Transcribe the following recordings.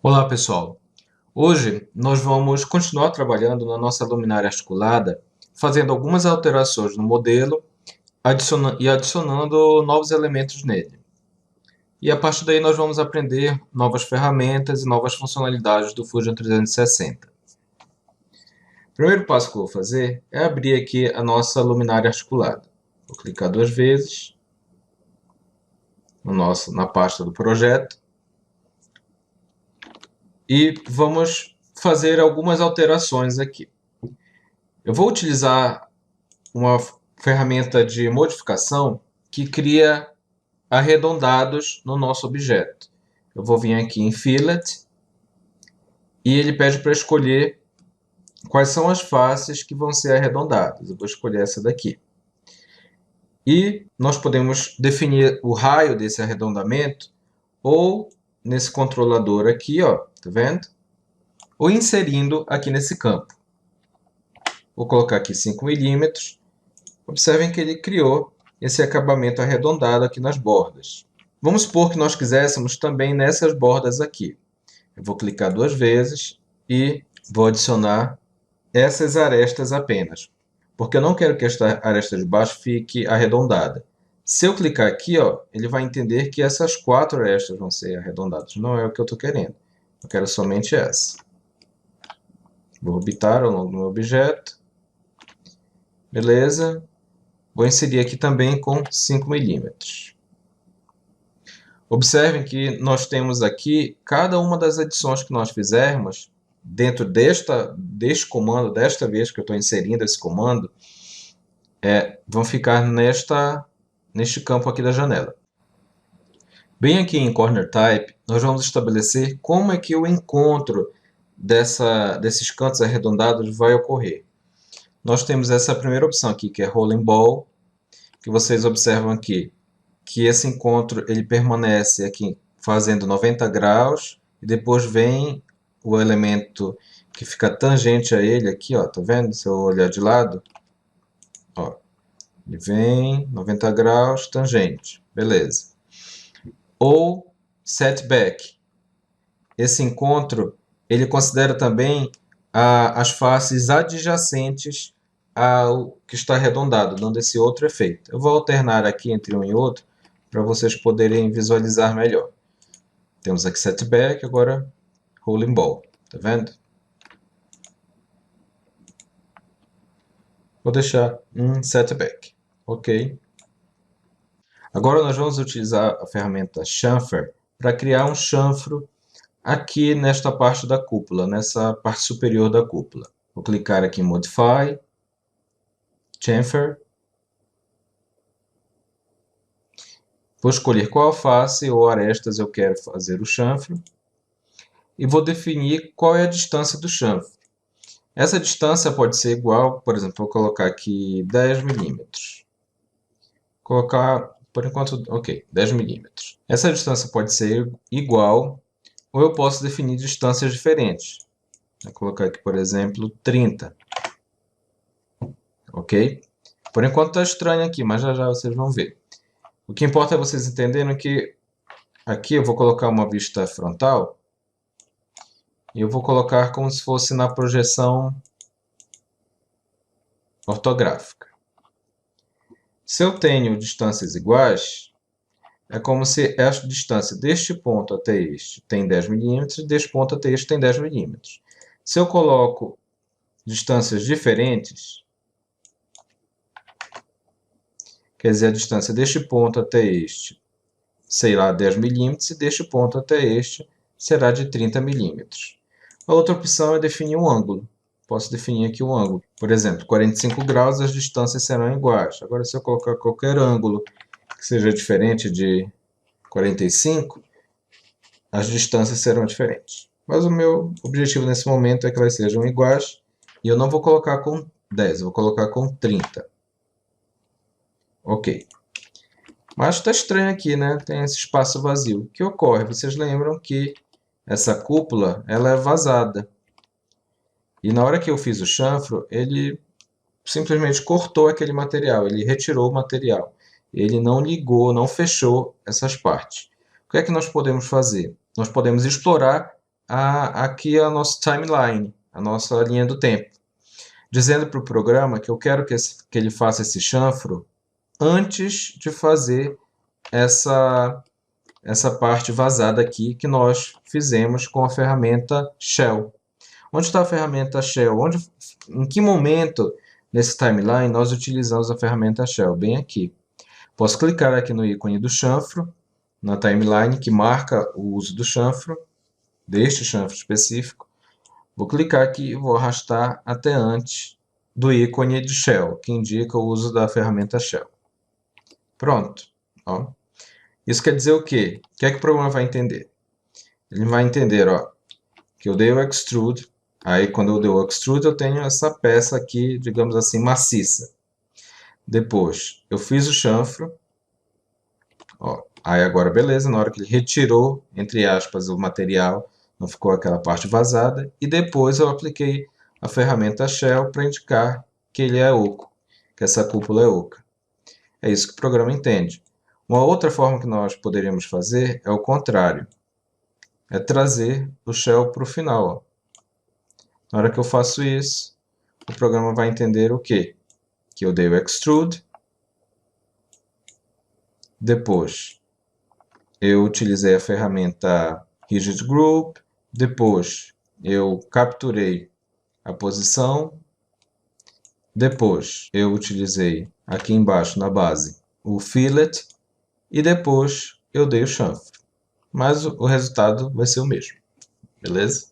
Olá, pessoal. Hoje nós vamos continuar trabalhando na nossa luminária articulada, fazendo algumas alterações no modelo e adicionando novos elementos nele. E a partir daí nós vamos aprender novas ferramentas e novas funcionalidades do Fusion 360. O primeiro passo que eu vou fazer é abrir aqui a nossa luminária articulada. Vou clicar duas vezes na pasta do projeto e vamos fazer algumas alterações aqui. Eu vou utilizar uma ferramenta de modificação que cria arredondados no nosso objeto. Eu vou vir aqui em Fillet e ele pede para escolher quais são as faces que vão ser arredondadas. Eu vou escolher essa daqui. E nós podemos definir o raio desse arredondamento ou nesse controlador aqui, ó, tá vendo? Ou inserindo aqui nesse campo. Vou colocar aqui 5 milímetros. Observem que ele criou esse acabamento arredondado aqui nas bordas. Vamos supor que nós quiséssemos também nessas bordas aqui. Eu vou clicar duas vezes e vou adicionar essas arestas apenas, porque eu não quero que esta aresta de baixo fique arredondada. Se eu clicar aqui, ó, ele vai entender que essas 4 arestas vão ser arredondadas. Não é o que eu estou querendo. Eu quero somente essa. Vou orbitar ao longo do meu objeto. Beleza. Vou inserir aqui também com 5 milímetros. Observem que nós temos aqui cada uma das adições que nós fizermos dentro deste comando, desta vez que eu estou inserindo esse comando, vão ficar neste campo aqui da janela. Bem aqui em Corner Type, nós vamos estabelecer como é que o encontro desses cantos arredondados vai ocorrer. Nós temos essa primeira opção aqui, que é Rolling Ball, que vocês observam aqui, que esse encontro ele permanece aqui fazendo 90 graus, e depois vem o elemento que fica tangente a ele aqui, ó, tá vendo? Se eu olhar de lado, ó, ele vem 90 graus, tangente, beleza. Ou setback. Esse encontro, ele considera também as faces adjacentes ao que está arredondado, dando esse outro efeito. Eu vou alternar aqui entre um e outro, para vocês poderem visualizar melhor. Temos aqui setback, agora rolling ball, tá vendo? Vou deixar um setback, ok? Agora nós vamos utilizar a ferramenta chamfer para criar um chanfro aqui nesta parte da cúpula, nessa parte superior da cúpula. Vou clicar aqui em Modify, Chamfer. Vou escolher qual face ou arestas eu quero fazer o chanfro. E vou definir qual é a distância do chanfro. Essa distância pode ser igual, por exemplo, vou colocar aqui 10 milímetros. Colocar, por enquanto, ok, 10 milímetros. Essa distância pode ser igual, ou eu posso definir distâncias diferentes. Vou colocar aqui, por exemplo, 30. Ok? Por enquanto está estranho aqui, mas já já vocês vão ver. O que importa é vocês entenderem que aqui eu vou colocar uma vista frontal e eu vou colocar como se fosse na projeção ortográfica. Se eu tenho distâncias iguais, é como se esta distância deste ponto até este tem 10 milímetros e deste ponto até este tem 10 milímetros. Se eu coloco distâncias diferentes, quer dizer, a distância deste ponto até este, sei lá, 10 milímetros, e deste ponto até este será de 30 milímetros. A outra opção é definir um ângulo. Posso definir aqui um ângulo. Por exemplo, 45 graus, as distâncias serão iguais. Agora, se eu colocar qualquer ângulo que seja diferente de 45, as distâncias serão diferentes. Mas o meu objetivo nesse momento é que elas sejam iguais, e eu não vou colocar com 10, eu vou colocar com 30. Ok. Mas está estranho aqui, né? Tem esse espaço vazio. O que ocorre? Vocês lembram que essa cúpula ela é vazada. E na hora que eu fiz o chanfro, ele simplesmente cortou aquele material, ele retirou o material. Ele não ligou, não fechou essas partes. O que é que nós podemos fazer? Nós podemos explorar aqui a nossa timeline, a nossa linha do tempo, dizendo para o programa que eu quero que ele faça esse chanfro antes de fazer essa parte vazada aqui que nós fizemos com a ferramenta Shell. Onde está a ferramenta Shell? Em que momento nesse timeline nós utilizamos a ferramenta Shell? Bem aqui. Posso clicar aqui no ícone do chanfro, na timeline que marca o uso do chanfro, deste chanfro específico. Vou clicar aqui e vou arrastar até antes do ícone de Shell, que indica o uso da ferramenta Shell. Pronto. Ó. Isso quer dizer o quê? O que é que o programa vai entender? Ele vai entender, ó, que eu dei o extrude. Aí, quando eu dei o extrude, eu tenho essa peça aqui, digamos assim, maciça. Depois, eu fiz o chanfro. Ó, aí agora, beleza, na hora que ele retirou, entre aspas, o material, não ficou aquela parte vazada. E depois eu apliquei a ferramenta Shell para indicar que ele é oco, que essa cúpula é oca. É isso que o programa entende. Uma outra forma que nós poderíamos fazer é o contrário. É trazer o shell para o final. Ó. Na hora que eu faço isso, o programa vai entender o quê? Que eu dei o extrude. Depois, eu utilizei a ferramenta Rigid Group. Depois, eu capturei a posição. Depois, eu utilizei aqui embaixo na base o fillet. E depois, eu dei o chanfro. Mas o resultado vai ser o mesmo. Beleza?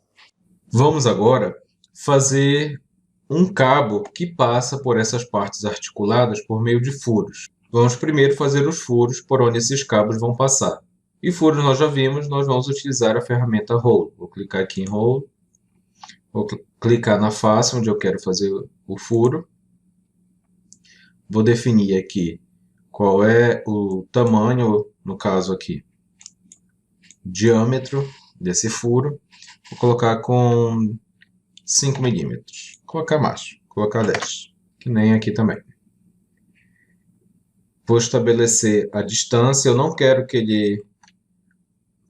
Vamos agora fazer um cabo que passa por essas partes articuladas por meio de furos. Vamos primeiro fazer os furos por onde esses cabos vão passar. E furos nós já vimos, nós vamos utilizar a ferramenta Hole. Vou clicar aqui em Hole, vou clicar na face onde eu quero fazer o furo. Vou definir aqui qual é o tamanho, no caso aqui, diâmetro desse furo. Vou colocar com 5 milímetros. Vou colocar mais, vou colocar 10, que nem aqui também. Vou estabelecer a distância, eu não quero que ele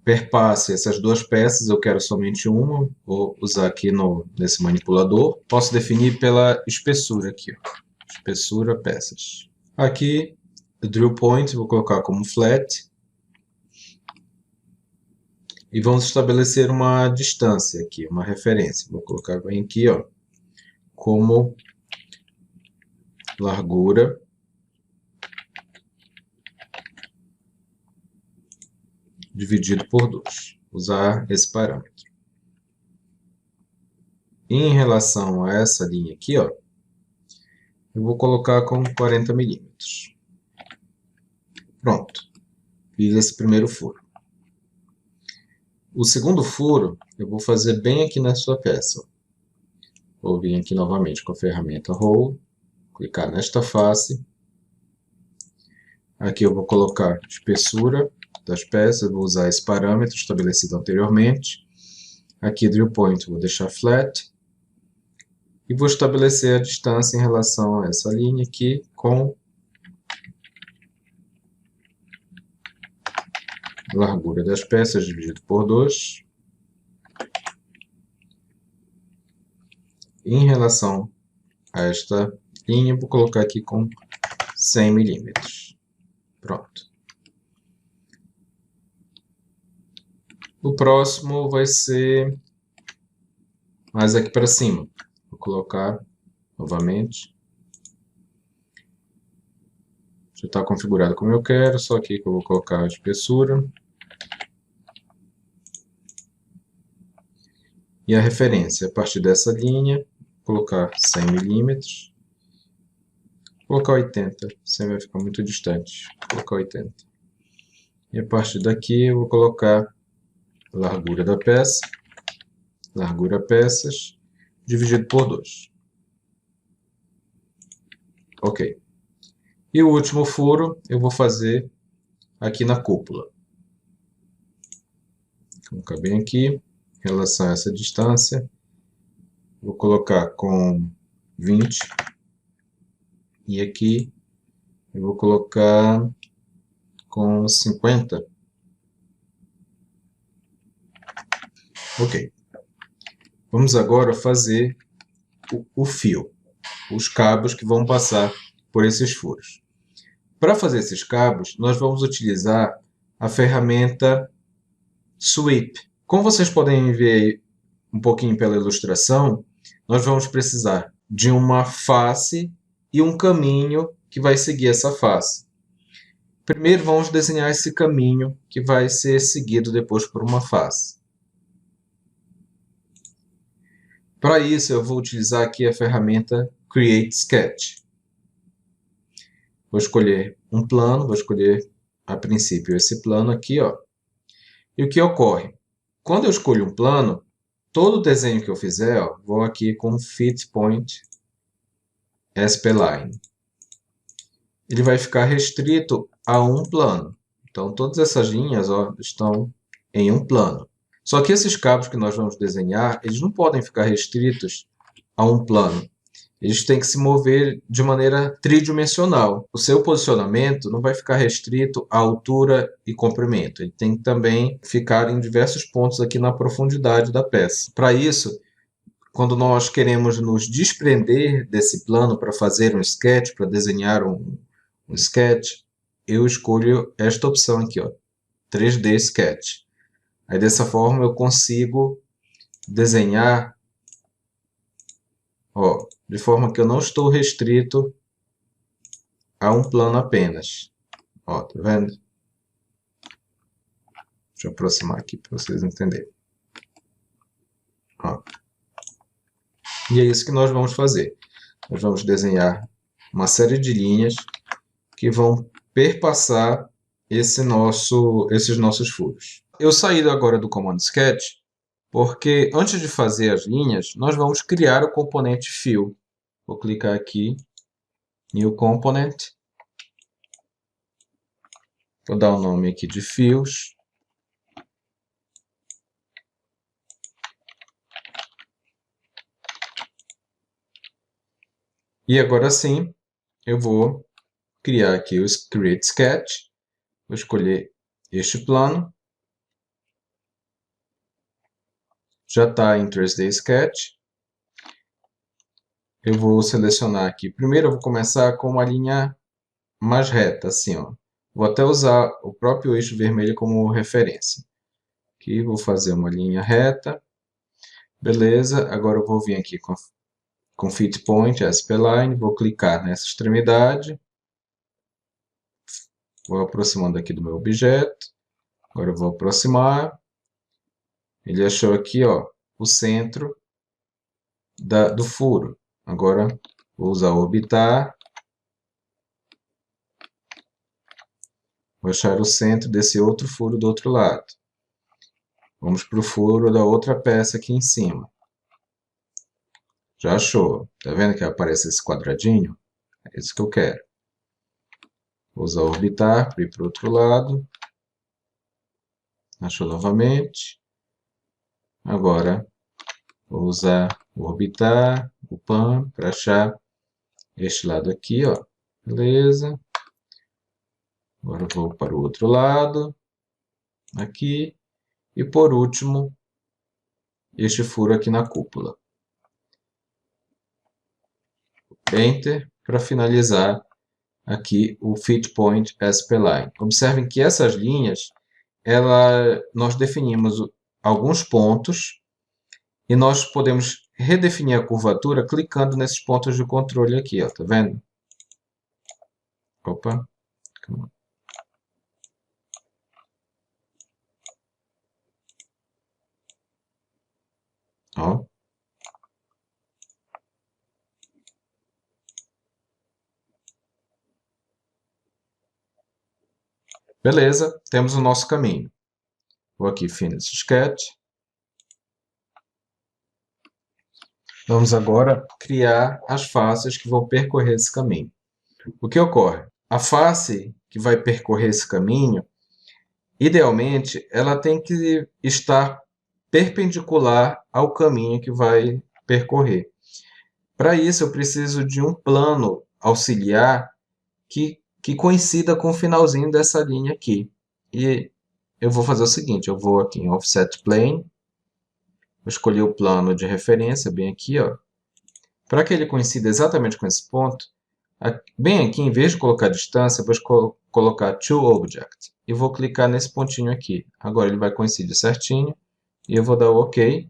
perpasse essas duas peças, eu quero somente uma, vou usar aqui nesse manipulador. Posso definir pela espessura aqui, ó. Espessura, peças. Aqui, o drill point, vou colocar como flat. E vamos estabelecer uma distância aqui, uma referência. Vou colocar bem aqui, ó, como largura dividido por 2. Usar esse parâmetro. E em relação a essa linha aqui, ó, eu vou colocar com 40 milímetros. Pronto. Fiz esse primeiro furo. O segundo furo eu vou fazer bem aqui na sua peça. Vou vir aqui novamente com a ferramenta Hole, clicar nesta face. Aqui eu vou colocar espessura das peças, vou usar esse parâmetro estabelecido anteriormente. Aqui drill point vou deixar flat. E vou estabelecer a distância em relação a essa linha aqui com largura das peças dividido por 2. Em relação a esta linha, vou colocar aqui com 100 milímetros. Pronto. O próximo vai ser mais aqui para cima. Vou colocar novamente. Já está configurado como eu quero, só aqui que eu vou colocar a espessura. E a referência, a partir dessa linha, vou colocar 100 milímetros. Vou colocar 80, 100 vai ficar muito distante. Vou colocar 80. E a partir daqui eu vou colocar a largura da peça, largura peças, dividido por 2. Ok. E o último furo eu vou fazer aqui na cúpula. Vou colocar bem aqui, em relação a essa distância. Vou colocar com 20. E aqui eu vou colocar com 50. Ok. Vamos agora fazer o fio, os cabos que vão passar por esses furos. Para fazer esses cabos, nós vamos utilizar a ferramenta Sweep. Como vocês podem ver um pouquinho pela ilustração, nós vamos precisar de uma face e um caminho que vai seguir essa face. Primeiro vamos desenhar esse caminho que vai ser seguido depois por uma face. Para isso eu vou utilizar aqui a ferramenta Create Sketch. Vou escolher um plano, vou escolher a princípio esse plano aqui, ó. E o que ocorre? Quando eu escolho um plano, todo desenho que eu fizer, ó, vou aqui com Fit Point Spline. Ele vai ficar restrito a um plano. Então, todas essas linhas, ó, estão em um plano. Só que esses cabos que nós vamos desenhar, eles não podem ficar restritos a um plano. Eles têm que se mover de maneira tridimensional. O seu posicionamento não vai ficar restrito à altura e comprimento. Ele tem que também ficar em diversos pontos aqui na profundidade da peça. Para isso, quando nós queremos nos desprender desse plano para fazer um sketch, para desenhar um sketch, eu escolho esta opção aqui, ó, 3D Sketch. Aí dessa forma eu consigo desenhar, ó, de forma que eu não estou restrito a um plano apenas. Ó, tá vendo? Deixa eu aproximar aqui para vocês entenderem. Ó. E é isso que nós vamos fazer. Nós vamos desenhar uma série de linhas que vão perpassar esses nossos furos. Eu saí agora do comando Sketch, porque antes de fazer as linhas, nós vamos criar o componente Fill. Vou clicar aqui, New Component. Vou dar o nome aqui de Fios. E agora sim, eu vou criar aqui o Create Sketch. Vou escolher este plano. Já está em 3D Sketch. Eu vou selecionar aqui. Primeiro eu vou começar com uma linha mais reta, assim, ó. Vou até usar o próprio eixo vermelho como referência. Aqui vou fazer uma linha reta. Beleza, agora eu vou vir aqui com Fit Point, Spline, vou clicar nessa extremidade. Vou aproximando aqui do meu objeto. Agora eu vou aproximar. Ele achou aqui, ó, o centro do furo. Agora vou usar o orbitar. Vou achar o centro desse outro furo do outro lado. Vamos para o furo da outra peça aqui em cima. Já achou? Tá vendo que aparece esse quadradinho? É isso que eu quero. Vou usar o orbitar para ir para o outro lado. Achou novamente. Agora, vou usar o orbitar, o pan, para achar este lado aqui, ó. Beleza. Agora vou para o outro lado. Aqui. E por último, este furo aqui na cúpula. Enter para finalizar aqui o Fit Point Spline. Observem que essas linhas, nós definimos alguns pontos e nós podemos redefinir a curvatura clicando nesses pontos de controle aqui, ó, tá vendo? Opa. Ó. Beleza, temos o nosso caminho. Vou aqui, Finish Sketch. Vamos agora criar as faces que vão percorrer esse caminho. O que ocorre? A face que vai percorrer esse caminho, idealmente, ela tem que estar perpendicular ao caminho que vai percorrer. Para isso, eu preciso de um plano auxiliar que coincida com o finalzinho dessa linha aqui. E eu vou fazer o seguinte, eu vou aqui em Offset Plane, Vou escolher o plano de referência bem aqui, ó. Para que ele coincida exatamente com esse ponto, bem aqui, em vez de colocar distância, eu vou colocar to object. E vou clicar nesse pontinho aqui. Agora ele vai coincidir certinho. E eu vou dar o OK.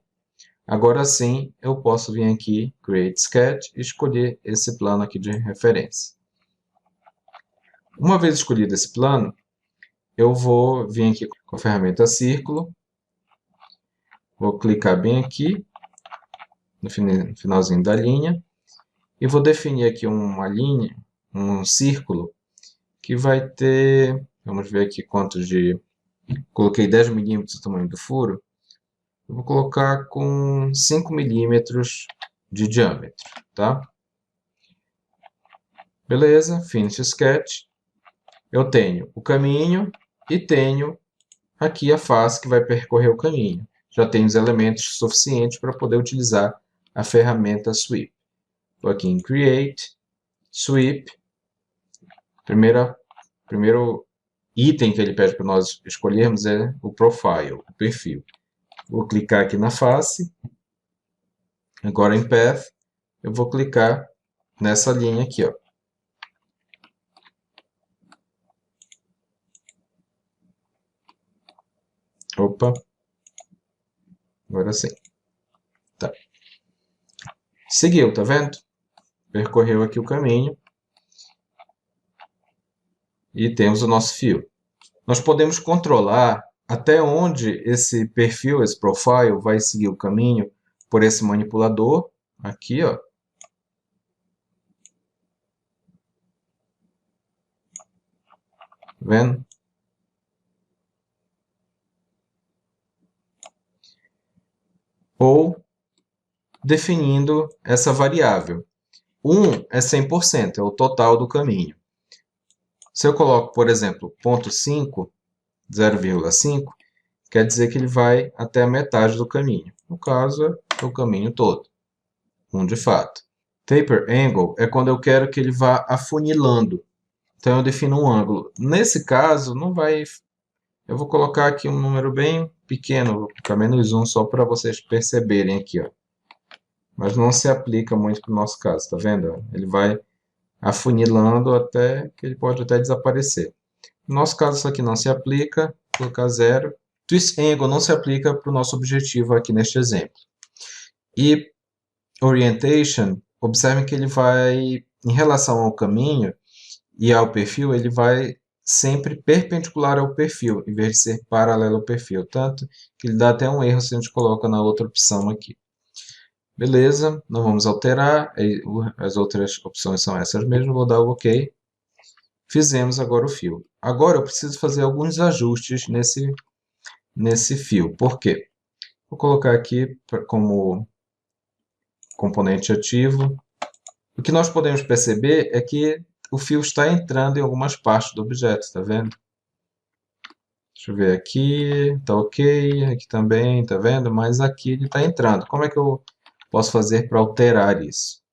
Agora sim, eu posso vir aqui, Create Sketch, e escolher esse plano aqui de referência. Uma vez escolhido esse plano, eu vou vir aqui com a ferramenta Círculo. Vou clicar bem aqui, no finalzinho da linha. E vou definir aqui uma linha, um círculo, que vai ter, vamos ver aqui quantos de, coloquei 10 milímetros o tamanho do furo, eu vou colocar com 5 milímetros de diâmetro, tá? Beleza, Finish Sketch. Eu tenho o caminho e tenho aqui a face que vai percorrer o caminho. Já tenho os elementos suficientes para poder utilizar a ferramenta Sweep. Estou aqui em Create, Sweep. Primeiro item que ele pede para nós escolhermos é o Profile, o perfil. Vou clicar aqui na face. Agora em Path, eu vou clicar nessa linha aqui, ó. Opa. Agora sim. Tá. Seguiu, tá vendo? Percorreu aqui o caminho. E temos o nosso fio. Nós podemos controlar até onde esse perfil, esse profile, vai seguir o caminho por esse manipulador. Aqui, ó. Tá vendo? Ou definindo essa variável. 1 é 100%, é o total do caminho. Se eu coloco, por exemplo, 0,5, 0,5, quer dizer que ele vai até a metade do caminho. No caso, é o caminho todo. 1 de fato. Taper angle é quando eu quero que ele vá afunilando. Então eu defino um ângulo. Nesse caso, não vai... Eu vou colocar aqui um número bem pequeno, vou colocar -1 só para vocês perceberem aqui, ó. Mas não se aplica muito para o nosso caso, tá vendo? Ele vai afunilando até que ele pode até desaparecer. No nosso caso, isso aqui não se aplica, vou colocar 0. Twist Angle não se aplica para o nosso objetivo aqui neste exemplo. E Orientation, observem que ele vai, em relação ao caminho e ao perfil, ele vai sempre perpendicular ao perfil, em vez de ser paralelo ao perfil. Tanto que ele dá até um erro se a gente coloca na outra opção aqui. Beleza, não vamos alterar, as outras opções são essas mesmo, vou dar o OK. Fizemos agora o fio. Agora eu preciso fazer alguns ajustes nesse fio. Por quê? Vou colocar aqui como componente ativo. O que nós podemos perceber é que o fio está entrando em algumas partes do objeto, tá vendo? Deixa eu ver aqui, tá ok, aqui também, tá vendo? Mas aqui ele está entrando. Como é que eu posso fazer para alterar isso?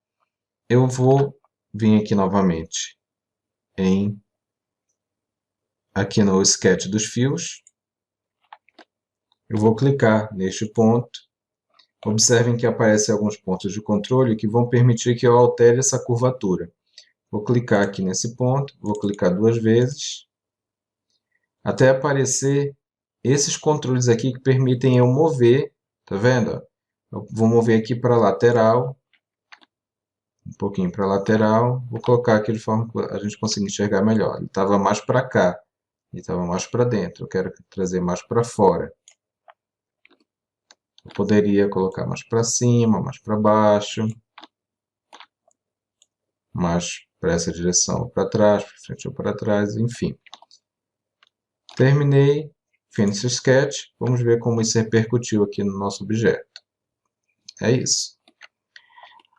Eu vou vir aqui novamente aqui no sketch dos fios. Eu vou clicar neste ponto. Observem que aparecem alguns pontos de controle que vão permitir que eu altere essa curvatura. Vou clicar aqui nesse ponto, vou clicar 2 vezes, até aparecer esses controles aqui que permitem eu mover, tá vendo? Eu vou mover aqui para a lateral, um pouquinho para a lateral, vou colocar aqui de forma que a gente consiga enxergar melhor. Ele estava mais para cá, ele estava mais para dentro, eu quero trazer mais para fora. Eu poderia colocar mais para cima, mais para baixo, mais para essa direção ou para trás, para frente ou para trás, enfim. Terminei, Finish Sketch, vamos ver como isso repercutiu aqui no nosso objeto. É isso.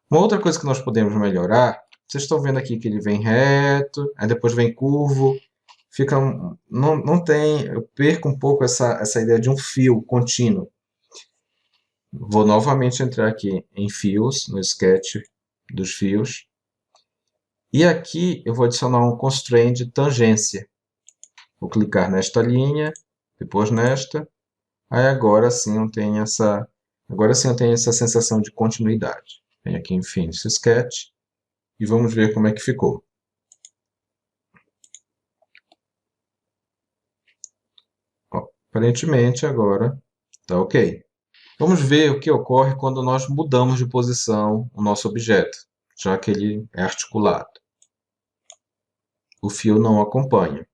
Uma outra coisa que nós podemos melhorar, vocês estão vendo aqui que ele vem reto, aí depois vem curvo, fica, não tem, eu perco um pouco essa ideia de um fio contínuo. Vou novamente entrar aqui em fios, no sketch dos fios, e aqui eu vou adicionar um constraint de tangência. Vou clicar nesta linha, depois nesta, aí agora sim eu tenho essa Agora sim eu tenho essa sensação de continuidade. Venho aqui em Finish Sketch e vamos ver como é que ficou. Ó, aparentemente agora está ok. Vamos ver o que ocorre quando nós mudamos de posição o nosso objeto, já que ele é articulado. O fio não acompanha.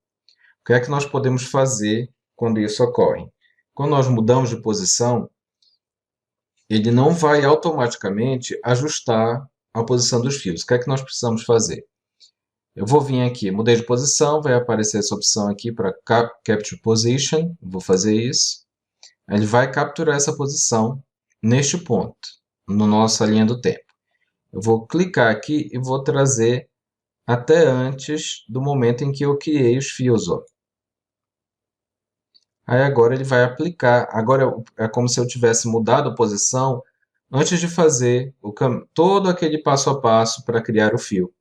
O que é que nós podemos fazer quando isso ocorre? Quando nós mudamos de posição, ele não vai automaticamente ajustar a posição dos fios. O que é que nós precisamos fazer? Eu vou vir aqui, mudei de posição, vai aparecer essa opção aqui para Capture Position. Vou fazer isso. Ele vai capturar essa posição neste ponto, na nossa linha do tempo. Eu vou clicar aqui e vou trazer até antes do momento em que eu criei os fios. Ó. Aí agora ele vai aplicar. Agora é como se eu tivesse mudado a posição antes de fazer todo aquele passo a passo para criar o fio.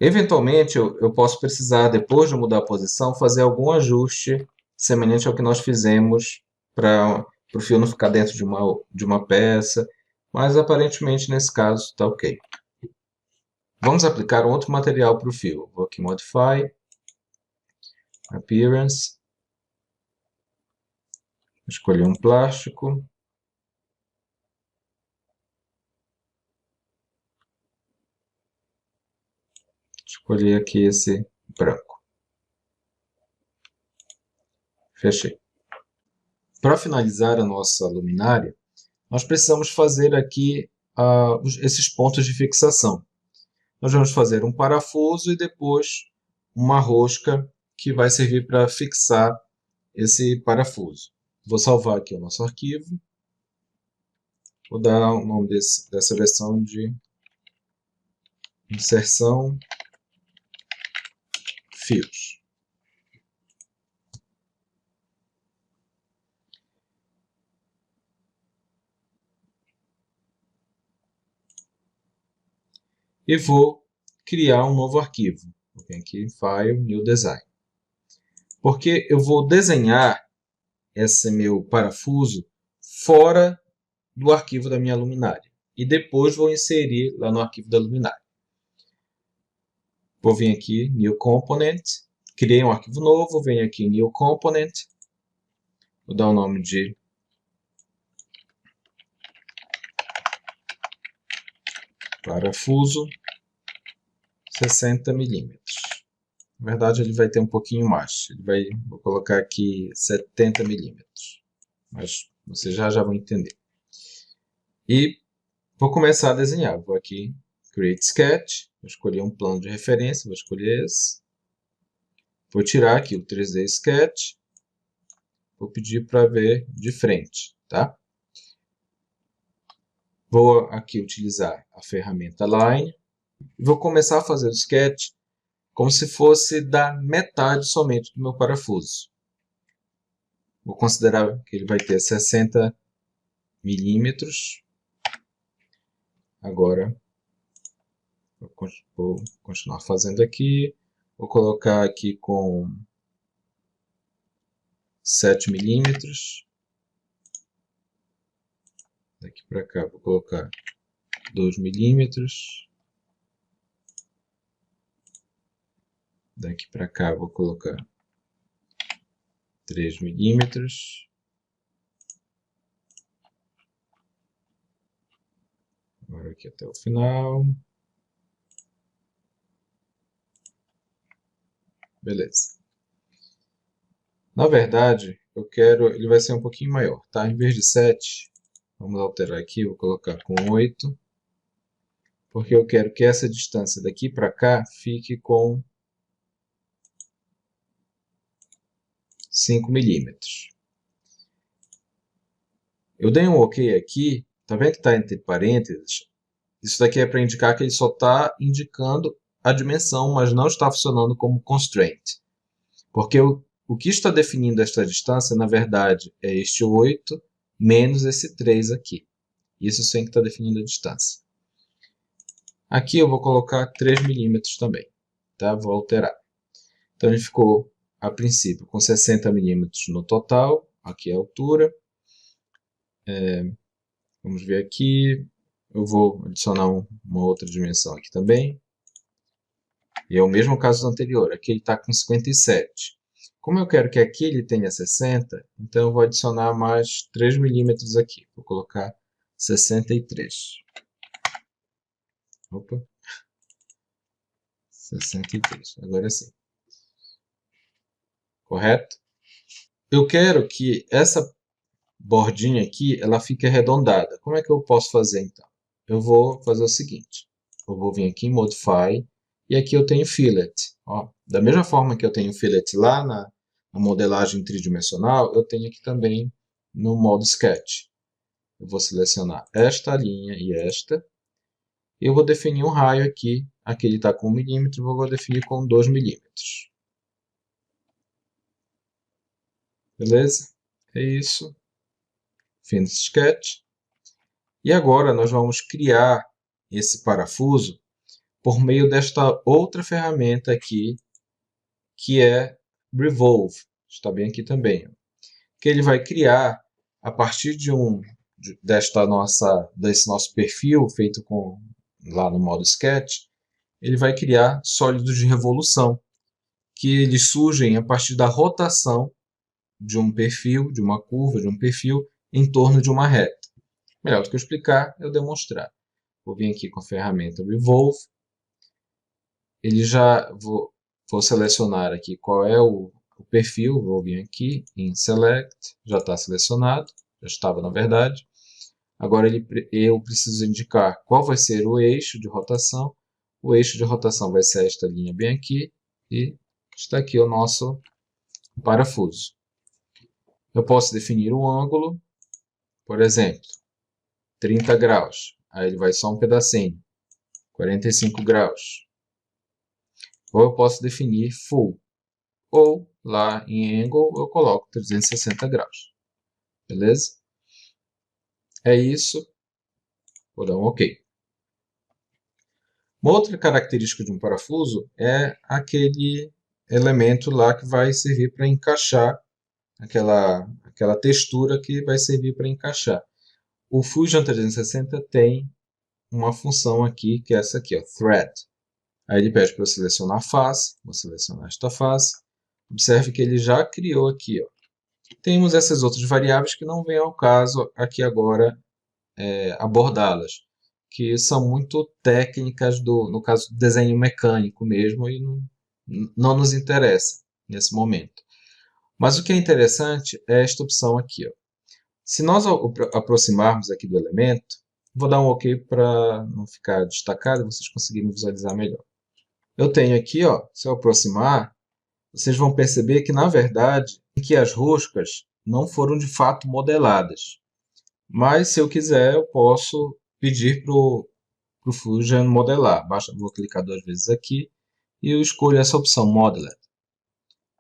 Eventualmente, eu posso precisar, depois de mudar a posição, fazer algum ajuste semelhante ao que nós fizemos para o fio não ficar dentro de uma peça, mas aparentemente nesse caso está ok. Vamos aplicar um outro material para o fio. Vou aqui em Modify, Appearance, escolher um plástico. Escolher aqui esse branco. Fechei. Para finalizar a nossa luminária, nós precisamos fazer aqui esses pontos de fixação. Nós vamos fazer um parafuso e depois uma rosca que vai servir para fixar esse parafuso. Vou salvar aqui o nosso arquivo. Vou dar o nome dessa versão de inserção fios. E vou criar um novo arquivo. Vou vir aqui em File, New Design. Porque eu vou desenhar esse meu parafuso fora do arquivo da minha luminária. E depois vou inserir lá no arquivo da luminária. Vou vir aqui, New Component, criei um arquivo novo, venho aqui em New Component, vou dar o nome de parafuso 60 mm. Na verdade ele vai ter um pouquinho mais, vou colocar aqui 70 mm, mas vocês já vão entender. E vou começar a desenhar, vou aqui, Create Sketch, vou escolher um plano de referência, vou escolher esse. Vou tirar aqui o 3D Sketch, vou pedir para ver de frente, tá? Vou aqui utilizar a ferramenta Line e vou começar a fazer o sketch como se fosse da metade somente do meu parafuso. Vou considerar que ele vai ter 60 milímetros. Agora, vou continuar fazendo aqui. Vou colocar aqui com 7 milímetros. Daqui para cá vou colocar 2 milímetros. Daqui para cá vou colocar 3 milímetros. Agora aqui até o final. Beleza. Na verdade, ele vai ser um pouquinho maior, tá? Em vez de 7, vamos alterar aqui, vou colocar com 8. Porque eu quero que essa distância daqui para cá fique com 5 milímetros. Eu dei um OK aqui, tá vendo que está entre parênteses? Isso daqui é para indicar que ele só está indicando a dimensão, mas não está funcionando como constraint. Porque o que está definindo esta distância, na verdade, é este 8 menos esse 3 aqui. Isso sim que está definindo a distância. Aqui eu vou colocar 3 milímetros também. Tá? Vou alterar. Então ele ficou, a princípio, com 60 milímetros no total. Aqui é a altura. Vamos ver aqui. Eu vou adicionar uma outra dimensão aqui também. E é o mesmo caso do anterior. Aqui ele está com 57. Como eu quero que aqui ele tenha 60, então eu vou adicionar mais 3 milímetros aqui. Vou colocar 63. Opa. 63. Agora sim. Correto? Eu quero que essa bordinha aqui ela fique arredondada. Como é que eu posso fazer então? Eu vou fazer o seguinte. Eu vou vir aqui em Modify e aqui eu tenho Fillet. Ó, da mesma forma que eu tenho Fillet lá na modelagem tridimensional, eu tenho aqui também no modo Sketch. Eu vou selecionar esta linha e esta. E eu vou definir um raio aqui. Aqui ele está com 1 milímetro, eu vou definir com 2 milímetros. Beleza? É isso. Finish Sketch. E agora nós vamos criar esse parafuso por meio desta outra ferramenta aqui, que é Revolve. Está bem aqui também. Que ele vai criar, a partir desse nosso perfil feito lá no modo Sketch, ele vai criar sólidos de revolução, que eles surgem a partir da rotação de um perfil, de uma curva, de um perfil, em torno de uma reta. Melhor do que eu explicar, eu demonstrar. Vou vir aqui com a ferramenta Revolve. Vou selecionar aqui qual é o perfil. Vou vir aqui em Select. Já está selecionado. Já estava, na verdade. Agora eu preciso indicar qual vai ser o eixo de rotação. O eixo de rotação vai ser esta linha bem aqui. E está aqui o nosso parafuso. Eu posso definir o ângulo. Por exemplo, 30 graus. Aí ele vai só um pedacinho. 45 graus. Ou eu posso definir full. Ou lá em angle eu coloco 360 graus. Beleza? É isso. Vou dar um OK. Uma outra característica de um parafuso é aquele elemento lá que vai servir para encaixar aquela textura que vai servir para encaixar. O Fusion 360 tem uma função aqui, que é essa aqui, ó, Thread. Aí ele pede para eu selecionar a face, vou selecionar esta face. Observe que ele já criou aqui, ó. Temos essas outras variáveis que não vem ao caso aqui agora abordá-las, que são muito técnicas no caso do desenho mecânico mesmo e não nos interessa nesse momento. Mas o que é interessante é esta opção aqui, ó. Se nós aproximarmos aqui do elemento, vou dar um OK para não ficar destacado e vocês conseguirem visualizar melhor. Eu tenho aqui, ó, se eu aproximar, vocês vão perceber que, na verdade, que as roscas não foram de fato modeladas. Mas, se eu quiser, eu posso pedir para o Fusion modelar. Vou clicar 2 vezes aqui e eu escolho essa opção, Modeled.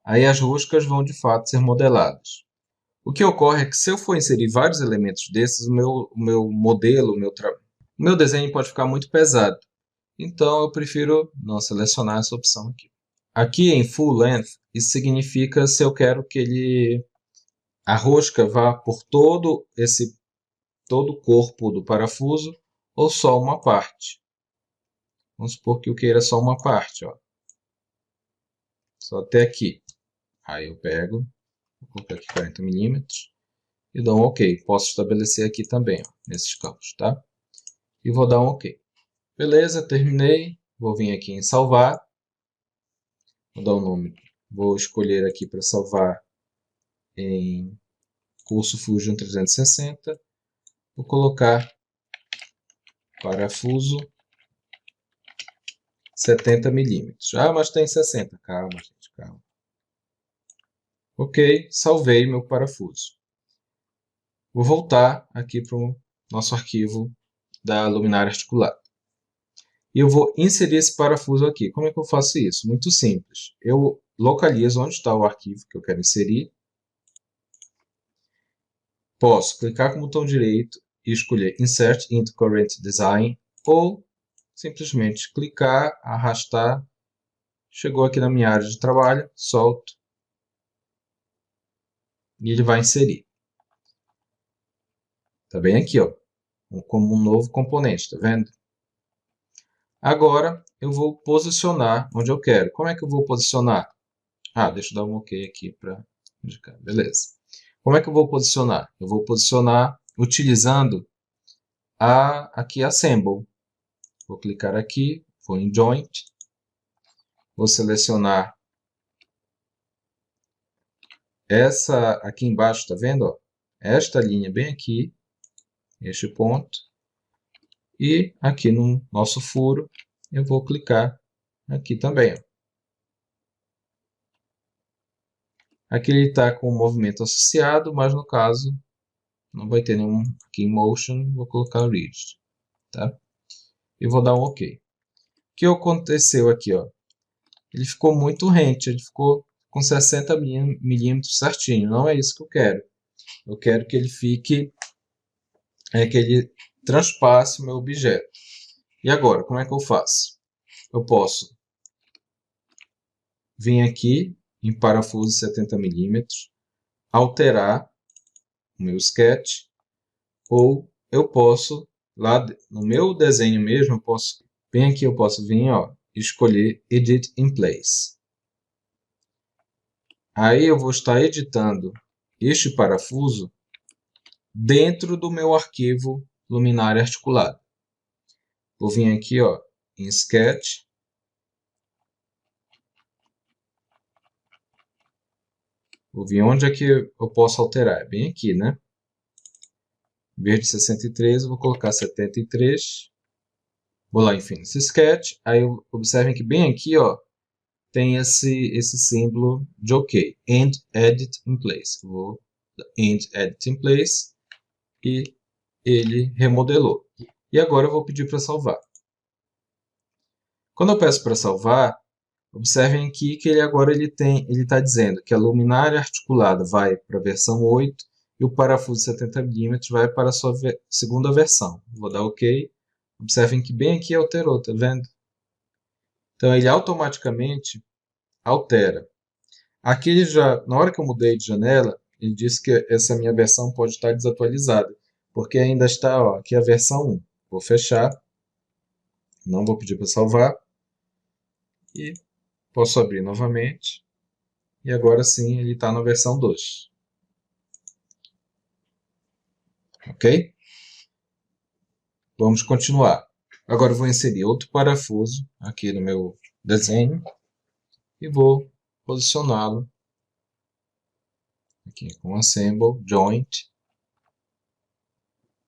Aí as roscas vão de fato ser modeladas. O que ocorre é que, se eu for inserir vários elementos desses, o meu modelo, o meu desenho pode ficar muito pesado. Então, eu prefiro não selecionar essa opção aqui. Aqui em Full Length, isso significa se eu quero que a rosca vá por todo o corpo do parafuso ou só uma parte. Vamos supor que eu queira só uma parte, ó. Só até aqui. Aí eu pego, vou colocar aqui 40 milímetros e dou um OK. Posso estabelecer aqui também, ó, nesses campos, tá? E vou dar um OK. Beleza, terminei. Vou vir aqui em salvar. Vou dar um nome. Vou escolher aqui para salvar em curso Fusion 360. Vou colocar parafuso 70 milímetros. Ah, mas tem 60. Calma, gente, calma. OK, salvei meu parafuso. Vou voltar aqui para o nosso arquivo da luminária articulada. E eu vou inserir esse parafuso aqui. Como é que eu faço isso? Muito simples. Eu localizo onde está o arquivo que eu quero inserir. Posso clicar com o botão direito e escolher Insert into Current Design ou simplesmente clicar, arrastar. Chegou aqui na minha área de trabalho, solto e ele vai inserir. Tá bem aqui, ó, como um novo componente, tá vendo? Agora eu vou posicionar onde eu quero. Como é que eu vou posicionar? Ah, deixa eu dar um OK aqui para indicar. Beleza. Como é que eu vou posicionar? Eu vou posicionar utilizando aqui a Assemble. Vou clicar aqui, vou em Joint, vou selecionar essa aqui embaixo, tá vendo? Ó? Esta linha bem aqui, este ponto. E aqui no nosso furo, eu vou clicar aqui também. Ó. Aqui ele está com o movimento associado, mas no caso não vai ter nenhum aqui em Motion, vou colocar Rigid. Tá? E vou dar um OK. O que aconteceu aqui? Ó? Ele ficou muito rente, ele ficou com 60 milímetros certinho. Não é isso que eu quero. Eu quero que ele fique, que ele transpasse o meu objeto. E agora, como é que eu faço? Eu posso vir aqui em parafuso 70 milímetros, alterar o meu sketch, ou eu posso, lá no meu desenho mesmo, eu posso, bem aqui eu posso vir, ó, escolher Edit in Place. Aí eu vou estar editando este parafuso dentro do meu arquivo luminária articulada. Vou vir aqui, ó, em Sketch. Vou vir onde é que eu posso alterar. É bem aqui, né? Em vez de 63, eu vou colocar 73. Vou lá em Finish Sketch. Aí observem que bem aqui, ó, tem esse símbolo de OK. End Edit in Place. Vou End Edit in Place e ele remodelou. E agora eu vou pedir para salvar. Quando eu peço para salvar, observem aqui que ele agora ele está dizendo que a luminária articulada vai para a versão 8 e o parafuso 70 mm vai para a sua segunda versão. Vou dar OK. Observem que bem aqui alterou, tá vendo? Então ele automaticamente altera. Aqui ele já, na hora que eu mudei de janela, ele disse que essa minha versão pode estar desatualizada, porque ainda está, ó, aqui a versão 1. Vou fechar, não vou pedir para salvar e posso abrir novamente. E agora sim ele está na versão 2. Ok? Vamos continuar. Agora eu vou inserir outro parafuso aqui no meu desenho e vou posicioná-lo aqui com Assemble, Joint.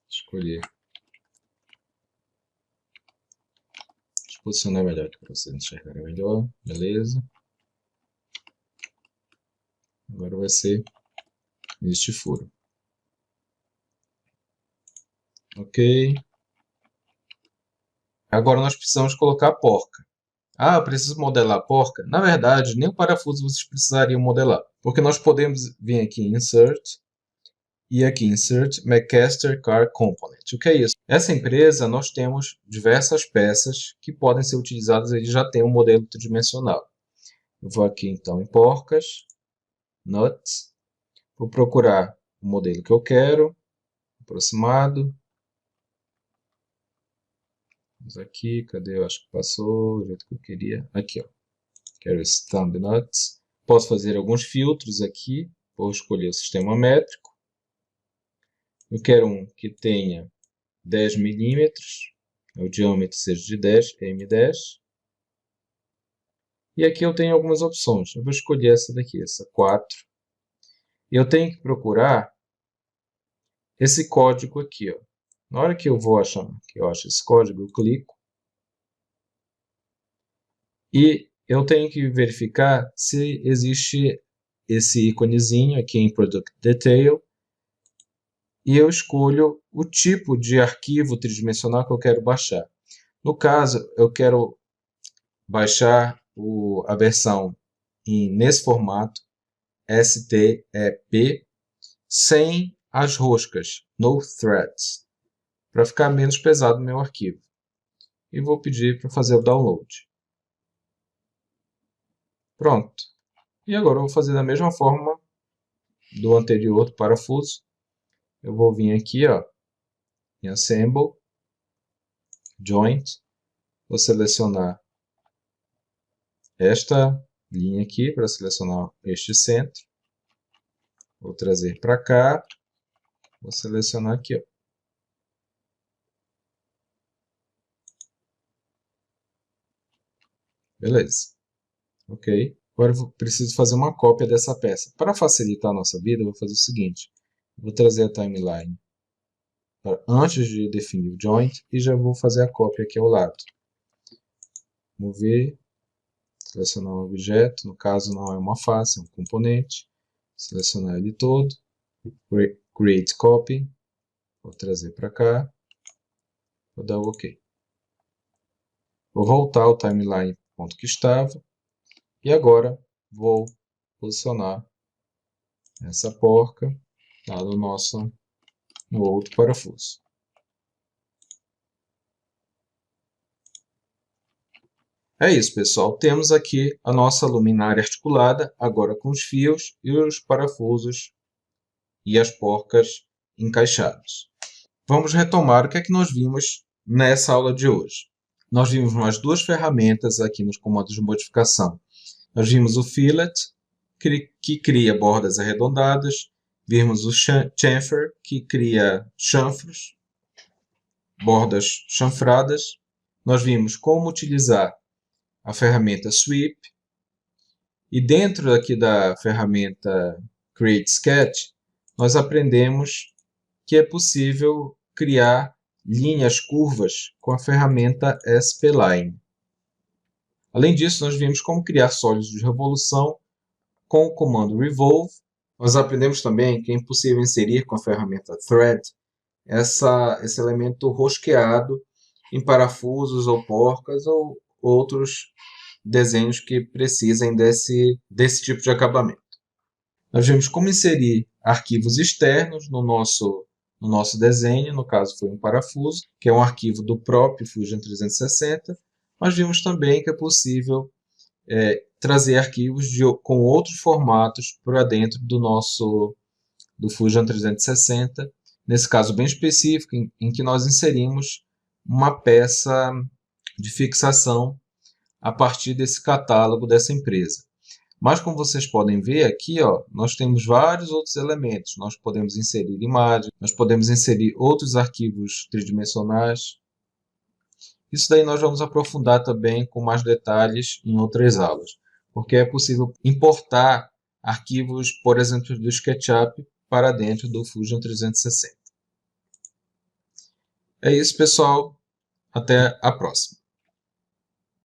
Escolher. Deixa eu posicionar melhor aqui para vocês enxergarem melhor. Beleza. Agora vai ser este furo. Ok. Agora nós precisamos colocar a porca. Ah, eu preciso modelar a porca? Na verdade, nem o parafuso vocês precisariam modelar. Porque nós podemos vir aqui em Insert e aqui Insert McCaster Car Component. O que é isso? Essa empresa nós temos diversas peças que podem ser utilizadas. Ele já tem um modelo tridimensional. Eu vou aqui então em porcas, nuts. Vou procurar o modelo que eu quero, aproximado. Vamos aqui, cadê? Eu acho que passou do jeito que eu queria. Aqui, ó. Quero esse thumb nuts. Posso fazer alguns filtros aqui. Vou escolher o sistema métrico. Eu quero um que tenha 10 milímetros. O diâmetro seja de 10, M10. E aqui eu tenho algumas opções. Eu vou escolher essa daqui, essa 4. E eu tenho que procurar esse código aqui, ó. Na hora que eu vou achar, que eu acho esse código, eu clico. E eu tenho que verificar se existe esse íconezinho aqui em Product Detail. E eu escolho o tipo de arquivo tridimensional que eu quero baixar. No caso, eu quero baixar a versão nesse formato STEP sem as roscas, no threads, para ficar menos pesado no meu arquivo. E vou pedir para fazer o download. Pronto. E agora eu vou fazer da mesma forma do anterior, do parafuso. Eu vou vir aqui, ó, em Assemble, Joint, vou selecionar esta linha aqui para selecionar este centro, vou trazer para cá, vou selecionar aqui, ó. Beleza, ok. Agora eu preciso fazer uma cópia dessa peça. Para facilitar a nossa vida, eu vou fazer o seguinte, vou trazer a timeline antes de definir o joint e já vou fazer a cópia aqui ao lado. Mover, selecionar um objeto, no caso não é uma face, é um componente, selecionar ele todo, create copy, vou trazer para cá, vou dar o OK. Vou voltar ao timeline ponto que estava e agora vou posicionar essa porca lá no outro parafuso. É isso, pessoal. Temos aqui a nossa luminária articulada, agora com os fios e os parafusos e as porcas encaixados. Vamos retomar o que é que nós vimos nessa aula de hoje. Nós vimos mais duas ferramentas aqui nos comandos de modificação. Nós vimos o fillet, que cria bordas arredondadas. Vimos o chamfer, que cria chanfros, bordas chanfradas. Nós vimos como utilizar a ferramenta Sweep. E dentro aqui da ferramenta Create Sketch, nós aprendemos que é possível criar linhas curvas com a ferramenta Spline. Além disso, nós vimos como criar sólidos de revolução com o comando Revolve. Nós aprendemos também que é impossível inserir com a ferramenta Thread esse elemento rosqueado em parafusos ou porcas ou outros desenhos que precisem desse tipo de acabamento. Nós vimos como inserir arquivos externos no nosso desenho, no caso foi um parafuso, que é um arquivo do próprio Fusion 360. Nós vimos também que é possível trazer arquivos com outros formatos para dentro do Fusion 360, nesse caso bem específico, em que nós inserimos uma peça de fixação a partir desse catálogo dessa empresa. Mas como vocês podem ver aqui, ó, nós temos vários outros elementos. Nós podemos inserir imagens, nós podemos inserir outros arquivos tridimensionais. Isso daí nós vamos aprofundar também com mais detalhes em outras aulas, porque é possível importar arquivos, por exemplo, do SketchUp para dentro do Fusion 360. É isso, pessoal. Até a próxima.